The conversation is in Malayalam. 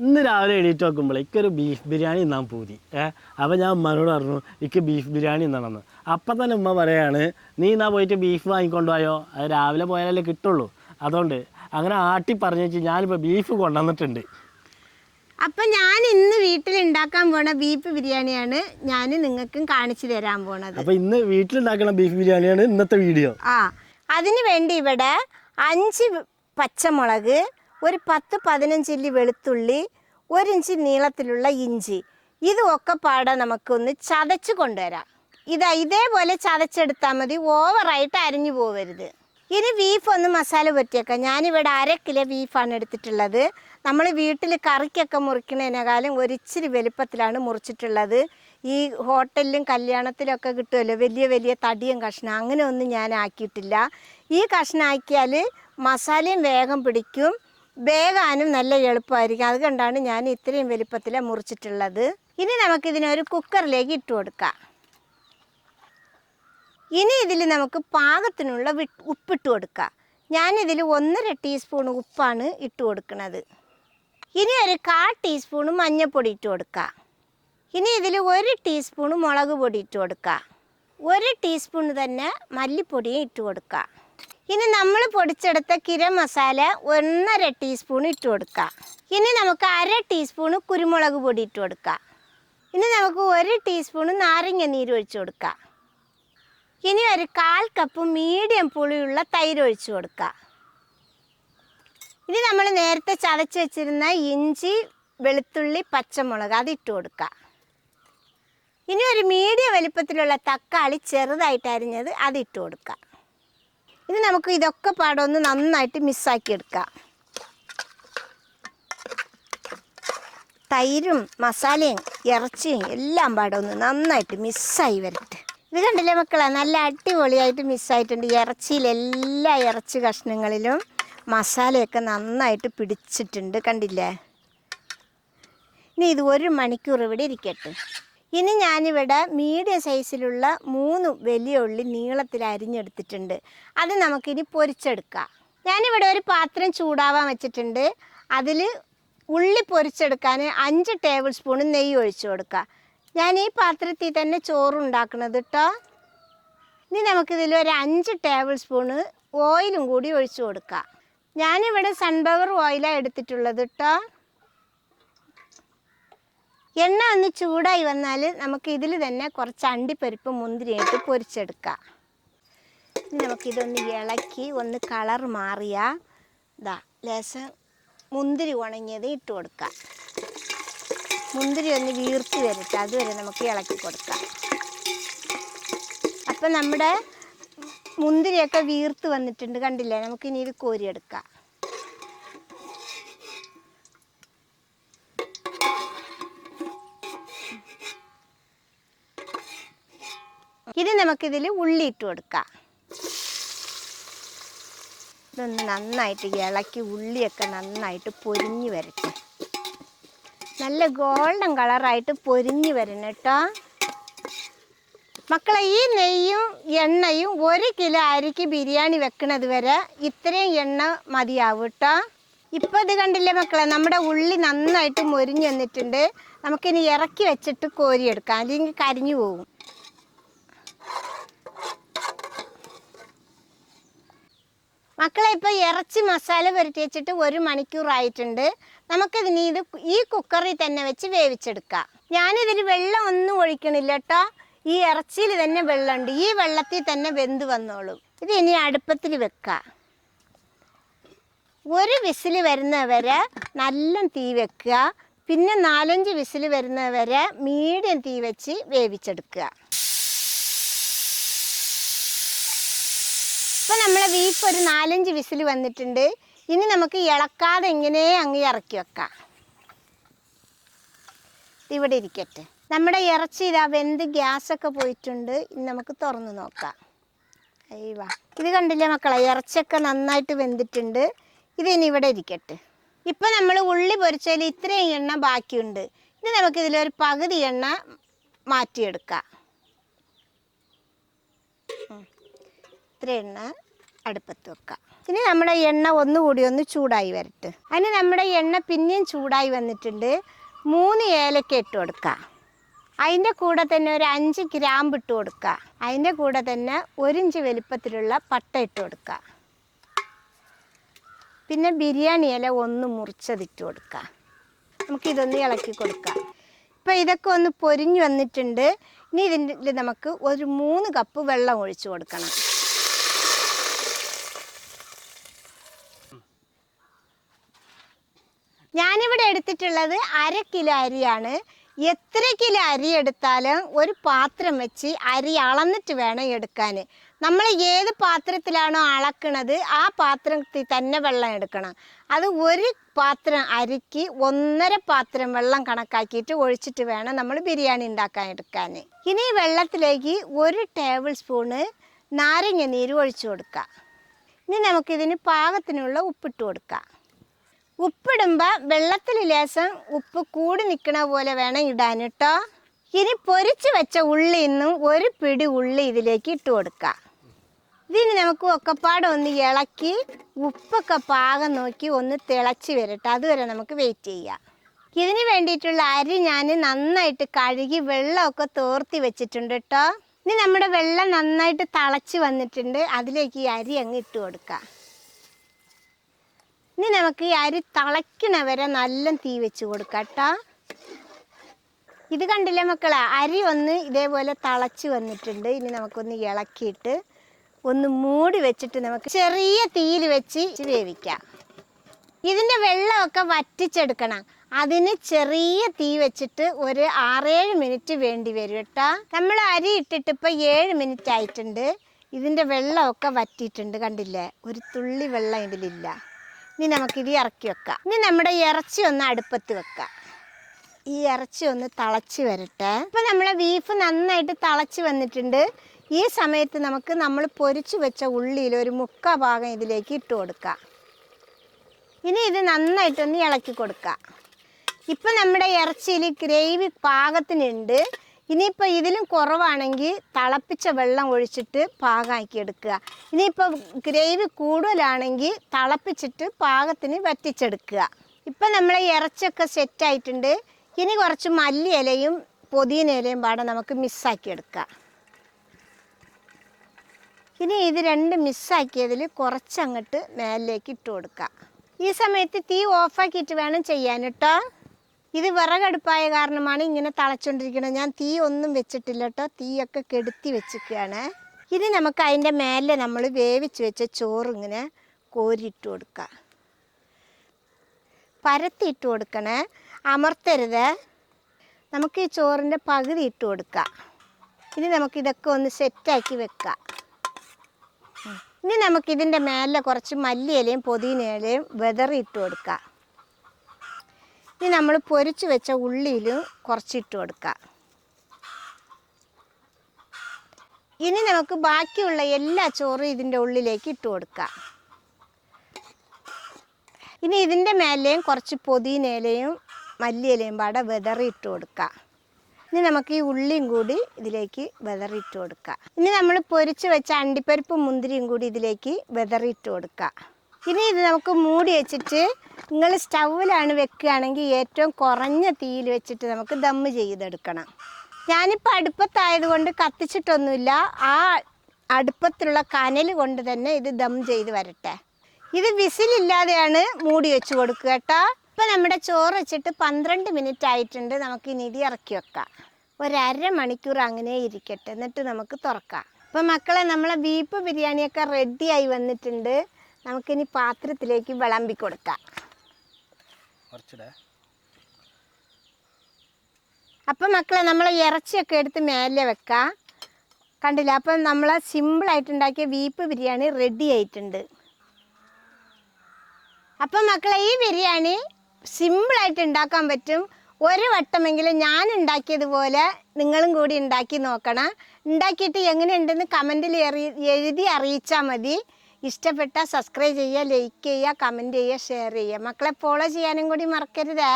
ഇന്ന് രാവിലെ എണീറ്റ് നോക്കുമ്പോൾ എനിക്കൊരു ബീഫ് ബിരിയാണി തിന്നാൻ പൂതി. അപ്പോൾ ഞാൻ ഉമ്മനോട് പറഞ്ഞു എനിക്ക് ബീഫ് ബിരിയാണി തിന്നണമെന്ന്. അപ്പം തന്നെ ഉമ്മ പറയാണ്, നീ എന്നാ പോയിട്ട് ബീഫ് വാങ്ങിക്കൊണ്ടുപോയോ, അത് രാവിലെ പോയാലല്ലേ കിട്ടുള്ളൂ. അതുകൊണ്ട് അങ്ങനെ ആട്ടി പറഞ്ഞു വെച്ച് ഞാനിപ്പോൾ ബീഫ് കൊണ്ടുവന്നിട്ടുണ്ട്. അപ്പം ഞാൻ ഇന്ന് വീട്ടിൽ ഉണ്ടാക്കാൻ പോണ ബീഫ് ബിരിയാണിയാണ് ഞാൻ നിങ്ങൾക്കും കാണിച്ചു തരാൻ പോണത്. അപ്പോൾ ഇന്ന് വീട്ടിലുണ്ടാക്കുന്ന ബീഫ് ബിരിയാണിയാണ് ഇന്നത്തെ വീഡിയോ. അതിന് വേണ്ടി ഇവിടെ 5 പച്ചമുളക്, ഒരു 10-15 ഇല്ലി വെളുത്തുള്ളി, 1 ഇഞ്ച് നീളത്തിലുള്ള ഇഞ്ചി, ഇതൊക്കെ പാടെ നമുക്കൊന്ന് ചതച്ച് കൊണ്ടുവരാം. ഇതേപോലെ ചതച്ചെടുത്താൽ മതി, ഓവറായിട്ട് അരിഞ്ഞു പോകരുത്. ഇനി ബീഫ് ഒന്ന് മസാല പറ്റിയേക്കാം. ഞാനിവിടെ 1/2 കിലോ ബീഫാണ് എടുത്തിട്ടുള്ളത്. നമ്മൾ വീട്ടിൽ കറിക്കൊക്കെ മുറിക്കുന്നതിനേക്കാളും ഒരിച്ചിരി വലുപ്പത്തിലാണ് മുറിച്ചിട്ടുള്ളത്. ഈ ഹോട്ടലിലും കല്യാണത്തിലൊക്കെ കിട്ടുമല്ലോ വലിയ വലിയ തടിയും കഷ്ണം, അങ്ങനെ ഒന്നും ഞാൻ ആക്കിയിട്ടില്ല. ഈ കഷ്ണം ആക്കിയാൽ മസാലയും വേഗം പിടിക്കും, വേകാനും നല്ല എളുപ്പമായിരിക്കും. അതുകൊണ്ടാണ് ഞാൻ ഇത്രയും വലുപ്പത്തിലാണ് മുറിച്ചിട്ടുള്ളത്. ഇനി നമുക്കിതിനൊരു കുക്കറിലേക്ക് ഇട്ട് കൊടുക്കാം. ഇനി ഇതിൽ നമുക്ക് പാകത്തിനുള്ള ഉപ്പിട്ട് കൊടുക്കാം. ഞാനിതിൽ 1.5 ടീസ്പൂൺ ഉപ്പാണ് ഇട്ട് കൊടുക്കുന്നത്. ഇനി ഒരു 1/4 ടീസ്പൂൺ മഞ്ഞൾപ്പൊടി ഇട്ട് കൊടുക്കാം. ഇനി ഇതിൽ 1 ടീസ്പൂൺ മുളക് പൊടി ഇട്ട് കൊടുക്കാം. 1 ടീസ്പൂൺ തന്നെ മല്ലിപ്പൊടിയും ഇട്ട് കൊടുക്കാം. ഇനി നമ്മൾ പൊടിച്ചെടുത്ത ഗരം മസാല 1.5 ടീസ്പൂൺ ഇട്ട് കൊടുക്കാം. ഇനി നമുക്ക് 1/2 ടീസ്പൂൺ കുരുമുളക് പൊടി ഇട്ട് കൊടുക്കാം. ഇനി നമുക്ക് 1 ടീസ്പൂൺ നാരങ്ങ നീര് ഒഴിച്ച് കൊടുക്കാം. ഇനി ഒരു 1/4 കപ്പ് മീഡിയം പുളിയുള്ള തൈര് ഒഴിച്ച് കൊടുക്കാം. ഇനി നമ്മൾ നേരത്തെ ചതച്ച് വെച്ചിരുന്ന ഇഞ്ചി, വെളുത്തുള്ളി, പച്ചമുളക് അതിട്ട് കൊടുക്കാം. ഇനി ഒരു മീഡിയം വലിപ്പത്തിലുള്ള തക്കാളി ചെറുതായിട്ട് അരിഞ്ഞത് അതിട്ട് കൊടുക്കാം. ഇനി നമുക്ക് ഇതൊക്കെ പാടൊന്ന് നന്നായിട്ട് മിക്സാക്കി എടുക്കാം. തൈരും മസാലയും ഇറച്ചിയും എല്ലാം പാടൊന്ന് നന്നായിട്ട് മിക്സായി വരട്ടെ. ഇത് കണ്ടില്ലേ മക്കളെ, നല്ല അടിപൊളിയായിട്ട് മിക്സായിട്ടുണ്ട്. എല്ലാ ഇറച്ചി കഷ്ണങ്ങളിലും മസാലയൊക്കെ നന്നായിട്ട് പിടിച്ചിട്ടുണ്ട്, കണ്ടില്ലേ. ഇനി ഇത് 1 മണിക്കൂർ ഇവിടെ ഇരിക്കട്ടെ. ഇനി ഞാനിവിടെ മീഡിയം സൈസിലുള്ള 3 വലിയ ഉള്ളി നീളത്തിൽ അരിഞ്ഞെടുത്തിട്ടുണ്ട്. അത് നമുക്കിനി പൊരിച്ചെടുക്കാം. ഞാനിവിടെ ഒരു പാത്രം ചൂടാവാൻ വെച്ചിട്ടുണ്ട്. അതിൽ ഉള്ളി പൊരിച്ചെടുക്കാൻ 5 ടേബിൾ സ്പൂൺ നെയ്യ് ഒഴിച്ചു കൊടുക്കുക. ഞാൻ ഈ പാത്രത്തിൽ തന്നെ ചോറുണ്ടാക്കുന്നത് കേട്ടോ. ഇനി നമുക്കിതിൽ ഒരു 5 ടേബിൾ സ്പൂണ് ഓയിലും കൂടി ഒഴിച്ചു കൊടുക്കാം. ഞാനിവിടെ സൺഫ്ലവർ ഓയിലാണ് എടുത്തിട്ടുള്ളത് കേട്ടോ. എണ്ണ ഒന്ന് ചൂടായി വന്നാൽ നമുക്ക് ഇതിൽ തന്നെ കുറച്ച് അണ്ടിപ്പരിപ്പ് മുന്തിരിയായിട്ട് പൊരിച്ചെടുക്കാം. നമുക്കിതൊന്ന് ഇളക്കി ഒന്ന് കളർ മാറിയാൽ ലേശം മുന്തിരി ഉണങ്ങിയത് ഇട്ട് കൊടുക്കാം. മുന്തിരി ഒന്ന് വീർത്ത് വരട്ടെ, അതുവരെ നമുക്ക് ഇളക്കി കൊടുക്കാം. അപ്പം നമ്മുടെ മുന്തിരിയൊക്കെ വീർത്ത് വന്നിട്ടുണ്ട്, കണ്ടില്ലേ. നമുക്കിനി ഇത് കോരിയെടുക്കാം. ഇനി നമുക്കിതിൽ ഉള്ളി ഇട്ട് കൊടുക്കാം. ഇതൊന്ന് നന്നായിട്ട് ഇളക്കി ഉള്ളിയൊക്കെ നന്നായിട്ട് പൊരിഞ്ഞ് വരട്ടെ. നല്ല ഗോൾഡൻ കളറായിട്ട് പൊരിഞ്ഞ് വരണം കേട്ടോ മക്കളെ. ഈ നെയ്യും എണ്ണയും 1 കിലോ അരിക്ക് ബിരിയാണി വെക്കണത് വരെ ഇത്രയും എണ്ണ മതിയാവും കേട്ടോ. ഇപ്പോൾ ഇത് കണ്ടില്ലേ മക്കളെ, നമ്മുടെ ഉള്ളി നന്നായിട്ട് മൊരിഞ്ഞ് വന്നിട്ടുണ്ട്. നമുക്കിനി ഇറക്കി വെച്ചിട്ട് കോരിയെടുക്കാം, അല്ലെങ്കിൽ കരിഞ്ഞു പോകും. മക്കളെ ഇപ്പോൾ ഇറച്ചി മസാല പുരട്ടി വെച്ചിട്ട് 1 മണിക്കൂറായിട്ടുണ്ട്. നമുക്കിതിനി ഈ കുക്കറിൽ തന്നെ വെച്ച് വേവിച്ചെടുക്കാം. ഞാനിതിൽ വെള്ളം ഒന്നും ഒഴിക്കണില്ല കേട്ടോ. ഈ ഇറച്ചിയിൽ തന്നെ വെള്ളമുണ്ട്, ഈ വെള്ളത്തിൽ തന്നെ വെന്ത് വന്നോളും. ഇത് ഇനി അടുപ്പത്തിൽ വെക്കാം. 1 വിസിൽ വരുന്നവരെ നല്ല തീ വെക്കുക. പിന്നെ 4-5 വിസിൽ വരുന്നവരെ മീഡിയം തീ വെച്ച് വേവിച്ചെടുക്കുക. ഇപ്പം നമ്മളെ ബീഫ് ഒരു 4-5 വിസിൽ വന്നിട്ടുണ്ട്. ഇനി നമുക്ക് ഇളക്കാതെ ഇങ്ങനെ അങ്ങ് ഇറക്കി വെക്കാം. ഇവിടെ ഇരിക്കട്ടെ. നമ്മുടെ ഇറച്ചി വെന്ത് ഗ്യാസൊക്കെ പോയിട്ടുണ്ട്. ഇനി നമുക്ക് തുറന്ന് നോക്കാം. അയ്യവാ, ഇത് കണ്ടില്ലേ മക്കളെ, ഇറച്ചിയൊക്കെ നന്നായിട്ട് വെന്തിട്ടുണ്ട്. ഇതിനി ഇവിടെ ഇരിക്കട്ടെ. ഇപ്പം നമ്മൾ ഉള്ളി പൊരിച്ചതിൽ ഇത്രയും എണ്ണ ബാക്കിയുണ്ട്. ഇനി നമുക്കിതിലൊരു പകുതി എണ്ണ മാറ്റിയെടുക്കാം. ഇത്ര എണ്ണ അടുപ്പത്ത് വെക്കാം. ഇനി നമ്മുടെ എണ്ണ ഒന്നുകൂടി ഒന്ന് ചൂടായി വരട്ടെ. അതിന് നമ്മുടെ എണ്ണ പിന്നെയും ചൂടായി വന്നിട്ടുണ്ട്. 3 ഏലക്ക ഇട്ട് കൊടുക്കുക. അതിൻ്റെ കൂടെ തന്നെ ഒരു 5 ഗ്രാമ്പ് ഇട്ട് കൊടുക്കുക. അതിൻ്റെ കൂടെ തന്നെ 1 ഇഞ്ച് വലിപ്പത്തിലുള്ള പട്ട ഇട്ട് കൊടുക്കുക. പിന്നെ ബിരിയാണി ഇല ഒന്ന് മുറിച്ചതിട്ട് കൊടുക്കുക. നമുക്കിതൊന്ന് ഇളക്കി കൊടുക്കാം. ഇപ്പം ഇതൊക്കെ ഒന്ന് പൊരിഞ്ഞു വന്നിട്ടുണ്ട്. ഇനി ഇതിൻ്റെ നമുക്ക് ഒരു 3 കപ്പ് വെള്ളം ഒഴിച്ചു കൊടുക്കണം. ഞാനിവിടെ എടുത്തിട്ടുള്ളത് 1/2 കിലോ അരിയാണ്. എത്ര കിലോ അരി എടുത്താലും ഒരു പാത്രം വെച്ച് അരി അളന്നിട്ട് വേണം എടുക്കാൻ. നമ്മൾ ഏത് പാത്രത്തിലാണോ അളക്കണത് ആ പാത്രത്തിൽ തന്നെ വെള്ളം എടുക്കണം. അത് ഒരു പാത്രം അരിക്ക് 1.5 പാത്രം വെള്ളം കണക്കാക്കിയിട്ട് ഒഴിച്ചിട്ട് വേണം നമ്മൾ ബിരിയാണി ഉണ്ടാക്കാൻ എടുക്കാൻ. ഇനി വെള്ളത്തിലേക്ക് 1 ടേബിൾ സ്പൂണ് നാരങ്ങ നീര് ഒഴിച്ചു കൊടുക്കുക. ഇനി നമുക്കിതിന് പാകത്തിനുള്ള ഉപ്പിട്ട് കൊടുക്കാം. ഉപ്പിടുമ്പോൾ വെള്ളത്തിൽ ലേശം ഉപ്പ് കൂടി നിൽക്കണ പോലെ വേണം ഇടാൻ കേട്ടോ. ഇനി പൊരിച്ച് വെച്ച ഉള്ളിൽ നിന്നും ഒരു പിടി ഉള്ളി ഇതിലേക്ക് ഇട്ട് കൊടുക്കുക. ഇതിന് നമുക്ക് ഒക്കെപ്പാടെ ഒന്ന് ഇളക്കി ഉപ്പൊക്കെ പാകം നോക്കി ഒന്ന് തിളച്ച് വരട്ടെ. അതുവരെ നമുക്ക് വെയിറ്റ് ചെയ്യാം. ഇതിന് വേണ്ടിയിട്ടുള്ള അരി ഞാൻ നന്നായിട്ട് കഴുകി വെള്ളമൊക്കെ തോർത്തി വെച്ചിട്ടുണ്ട് കേട്ടോ. ഇനി നമ്മുടെ വെള്ളം നന്നായിട്ട് തിളച്ച് വന്നിട്ടുണ്ട്. അതിലേക്ക് ഈ അരി അങ്ങ് ഇട്ട് കൊടുക്കാം. ഇനി നമുക്ക് ഈ അരി തിളയ്ക്കണ വരെ നല്ല തീ വെച്ച് കൊടുക്കാം കേട്ടോ. ഇത് കണ്ടില്ലേ മക്കളെ, അരി ഒന്ന് ഇതേപോലെ തിളച്ച് വന്നിട്ടുണ്ട്. ഇനി നമുക്കൊന്ന് ഇളക്കിയിട്ട് ഒന്ന് മൂടി വെച്ചിട്ട് നമുക്ക് ചെറിയ തീയിൽ വെച്ച് വേവിക്കാം. ഇതിൻ്റെ വെള്ളമൊക്കെ വറ്റിച്ചെടുക്കണം. അതിന് ചെറിയ തീ വെച്ചിട്ട് ഒരു 6-7 മിനിറ്റ് വേണ്ടി വരും കേട്ടോ. നമ്മൾ അരി ഇട്ടിട്ട് ഇപ്പോൾ 7 മിനിറ്റ് ആയിട്ടുണ്ട്. ഇതിൻ്റെ വെള്ളമൊക്കെ വറ്റിയിട്ടുണ്ട്. കണ്ടില്ലേ, ഒരു തുള്ളി വെള്ളം ഇതിലില്ല. ഇനി നമുക്കിത് ഇറക്കി വെക്കാം. ഇനി നമ്മുടെ ഇറച്ചി ഒന്ന് അടുപ്പത്ത് വെക്കാം. ഈ ഇറച്ചി ഒന്ന് തിളച്ച് വരട്ടെ. ഇപ്പം നമ്മളെ ബീഫ് നന്നായിട്ട് തിളച്ച് വന്നിട്ടുണ്ട്. ഈ സമയത്ത് നമുക്ക് നമ്മൾ പൊരിച്ച് വെച്ച ഉള്ളിയിൽ ഒരു 1/4 ഭാഗം ഇതിലേക്ക് ഇട്ട് കൊടുക്കാം. ഇനി ഇത് നന്നായിട്ടൊന്ന് ഇളക്കി കൊടുക്കാം. ഇപ്പം നമ്മുടെ ഇറച്ചിയിൽ ഗ്രേവി പാകത്തിനുണ്ട്. ഇനിയിപ്പോൾ ഇതിലും കുറവാണെങ്കിൽ തിളപ്പിച്ച വെള്ളം ഒഴിച്ചിട്ട് പാകമാക്കി എടുക്കുക. ഇനിയിപ്പോൾ ഗ്രേവി കൂടുതലാണെങ്കിൽ തിളപ്പിച്ചിട്ട് പാകത്തിന് വറ്റിച്ചെടുക്കുക. ഇപ്പം നമ്മളെ ഇറച്ചിയൊക്കെ സെറ്റായിട്ടുണ്ട്. ഇനി കുറച്ച് മല്ലി ഇലയും പുതിന ഇലയും പാടെ നമുക്ക് മിക്സാക്കി എടുക്കാം. ഇനി ഇത് 2 മിക്സാക്കിയതിൽ കുറച്ചങ്ങോട്ട് മേലിലേക്ക് ഇട്ട് കൊടുക്കാം. ഈ സമയത്ത് തീ ഓഫാക്കിയിട്ട് വേണം ചെയ്യാൻ കേട്ടോ. ഇത് വിറകടുപ്പായ കാരണമാണ് ഇങ്ങനെ തിളച്ചുകൊണ്ടിരിക്കുന്നത്. ഞാൻ തീ ഒന്നും വെച്ചിട്ടില്ല കേട്ടോ. തീയൊക്കെ കെടുത്തി വെച്ചിരിക്കുകയാണ്. ഇനി നമുക്ക് അതിൻ്റെ മേലെ നമ്മൾ വേവിച്ച് വെച്ച ചോറ് ഇങ്ങനെ കോരിയിട്ട് കൊടുക്കാം. പരത്തിയിട്ട് കൊടുക്കണേ, അമർത്തരുത്. നമുക്ക് ഈ ചോറിൻ്റെ പകുതി ഇട്ട് കൊടുക്കാം. ഇനി നമുക്കിതൊക്കെ ഒന്ന് സെറ്റാക്കി വെക്കാം. ഇനി നമുക്കിതിൻ്റെ മേലെ കുറച്ച് മല്ലിയിലയും പുതിന ഇലയും വിതറിയിട്ട് കൊടുക്കാം. ഇനി നമ്മൾ പൊരിച്ച് വെച്ച ഉള്ളിയിലും കുറച്ചിട്ട് കൊടുക്കാം. ഇനി നമുക്ക് ബാക്കിയുള്ള എല്ലാ ചോറും ഇതിൻ്റെ ഉള്ളിലേക്ക് ഇട്ട് കൊടുക്കാം. ഇനി ഇതിൻ്റെ മേലെയും കുറച്ച് പുതിന ഇലയും മല്ലിയിലയും പാടെ വിതറിയിട്ട് കൊടുക്കാം. ഇനി നമുക്ക് ഈ ഉള്ളിയും കൂടി ഇതിലേക്ക് വിതറിയിട്ട് കൊടുക്കാം. ഇനി നമ്മൾ പൊരിച്ച് വെച്ച അണ്ടിപ്പരിപ്പും മുന്തിരിയും കൂടി ഇതിലേക്ക് വിതറിയിട്ട് കൊടുക്കാം. ഇനി ഇത് നമുക്ക് മൂടി വെച്ചിട്ട്, നിങ്ങൾ സ്റ്റൗവിലാണ് വെക്കുകയാണെങ്കിൽ ഏറ്റവും കുറഞ്ഞ തീയിൽ വെച്ചിട്ട് നമുക്ക് ദമ്മ് ചെയ്തെടുക്കണം. ഞാനിപ്പോൾ അടുപ്പത്തായതുകൊണ്ട് കത്തിച്ചിട്ടൊന്നുമില്ല. ആ അടുപ്പത്തിലുള്ള കനൽ കൊണ്ട് തന്നെ ഇത് ദം ചെയ്ത് വരട്ടെ. ഇത് വിസിലില്ലാതെയാണ് മൂടി വെച്ച് കൊടുക്കുക കേട്ടോ. ഇപ്പം നമ്മുടെ ചോറ് വെച്ചിട്ട് 12 മിനിറ്റ് ആയിട്ടുണ്ട്. നമുക്ക് ഇനി ഇത് ഇറക്കി വെക്കാം. ഒരു 1/2 മണിക്കൂർ അങ്ങനെ ഇരിക്കട്ടെ, എന്നിട്ട് നമുക്ക് തുറക്കാം. അപ്പം മക്കളെ, നമ്മളെ ബീഫ് ബിരിയാണിയൊക്കെ റെഡിയായി വന്നിട്ടുണ്ട്. നമുക്കിനി പാത്രത്തിലേക്ക് വിളമ്പി കൊടുക്കാം. അപ്പം മക്കളെ, നമ്മൾ ഇറച്ചിയൊക്കെ എടുത്ത് മേലെ വെക്കാം. കണ്ടില്ല, അപ്പം നമ്മൾ സിമ്പിളായിട്ടുണ്ടാക്കിയ ബീഫ് ബിരിയാണി റെഡി ആയിട്ടുണ്ട്. അപ്പം മക്കളെ, ഈ ബിരിയാണി സിമ്പിളായിട്ട് ഉണ്ടാക്കാൻ പറ്റും. ഒരു വട്ടമെങ്കിലും ഞാൻ ഉണ്ടാക്കിയതുപോലെ നിങ്ങളും കൂടി ഉണ്ടാക്കി നോക്കണം. ഉണ്ടാക്കിയിട്ട് എങ്ങനെയുണ്ടെന്ന് കമൻറ്റിൽ എഴുതി അറിയിച്ചാൽ മതി. ഇഷ്ടപ്പെട്ടാൽ സബ്സ്ക്രൈബ് ചെയ്യുക, ലൈക്ക് ചെയ്യുക, കമൻറ്റ് ചെയ്യുക, ഷെയർ ചെയ്യുക. മക്കളെ ഫോളോ ചെയ്യാനും കൂടി മറക്കരുതേ.